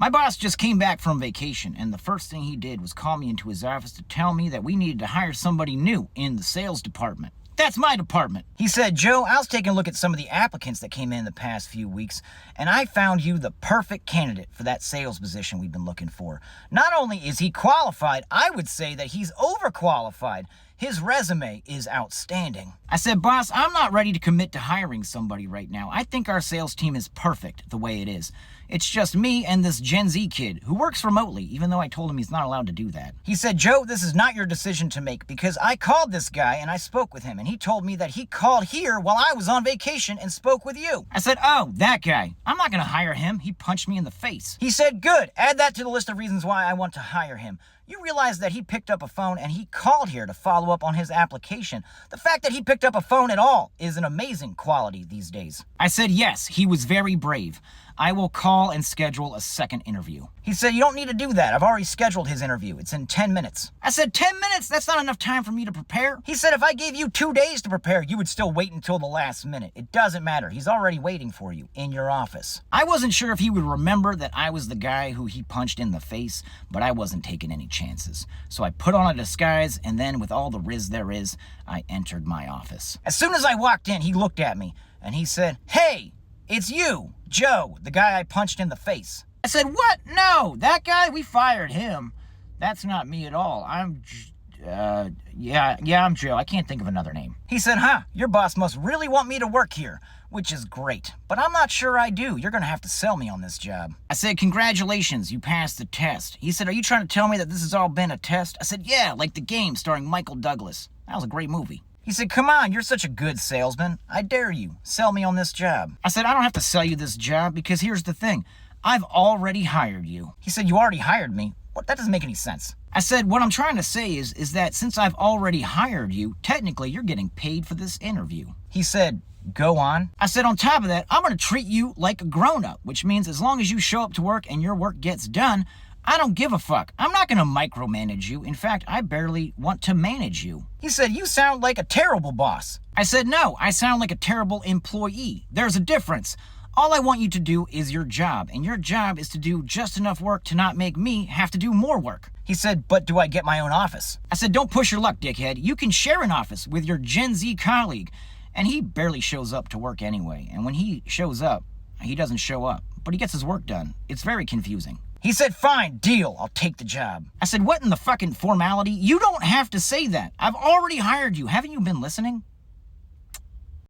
My boss just came back from vacation, and the first thing he did was call me into his office to tell me that we needed to hire somebody new in the sales department. That's my department. He said, Joe, I was taking a look at some of the applicants that came in the past few weeks, and I found you the perfect candidate for that sales position we've been looking for. Not only is he qualified, I would say that he's overqualified. His resume is outstanding. I said, boss, I'm not ready to commit to hiring somebody right now. I think our sales team is perfect the way it is. It's just me and this Gen Z kid who works remotely, even though I told him he's not allowed to do that. He said, Joe, this is not your decision to make because I called this guy and I spoke with him and he told me that he called here while I was on vacation and spoke with you. I said, oh, that guy. I'm not going to hire him. He punched me in the face. He said, good. Add that to the list of reasons why I want to hire him. You realize that he picked up a phone and he called here to follow up on his application. The fact that he picked up a phone at all is an amazing quality these days. I said, yes, he was very brave. I will call and schedule a second interview. He said, you don't need to do that. I've already scheduled his interview. It's in 10 minutes. I said, 10 minutes? That's not enough time for me to prepare. He said, if I gave you 2 days to prepare, you would still wait until the last minute. It doesn't matter. He's already waiting for you in your office. I wasn't sure if he would remember that I was the guy who he punched in the face, but I wasn't taking any chances. So I put on a disguise, and then with all the riz there is, I entered my office. As soon as I walked in, he looked at me, and he said, hey, it's you, Joe, the guy I punched in the face. I said, what? No, that guy, we fired him. That's not me at all. I'm Joe. I can't think of another name. He said, your boss must really want me to work here, which is great. But I'm not sure I do. You're going to have to sell me on this job. I said, congratulations, you passed the test. He said, are you trying to tell me that this has all been a test? I said, yeah, like The Game starring Michael Douglas. That was a great movie. He said, come on, you're such a good salesman. I dare you. Sell me on this job. I said, I don't have to sell you this job because here's the thing. I've already hired you. He said, you already hired me? What? That doesn't make any sense. I said, what I'm trying to say is that since I've already hired you, technically you're getting paid for this interview. He said, go on. I said, on top of that, I'm going to treat you like a grown-up, which means as long as you show up to work and your work gets done, I don't give a fuck. I'm not going to micromanage you. In fact, I barely want to manage you. He said, you sound like a terrible boss. I said, no, I sound like a terrible employee. There's a difference. All I want you to do is your job, and your job is to do just enough work to not make me have to do more work. He said, but do I get my own office? I said, don't push your luck, dickhead. You can share an office with your Gen Z colleague. And he barely shows up to work anyway. And when he shows up, he doesn't show up, but he gets his work done. It's very confusing. He said, fine, deal, I'll take the job. I said, what in the fucking formality? You don't have to say that. I've already hired you. Haven't you been listening?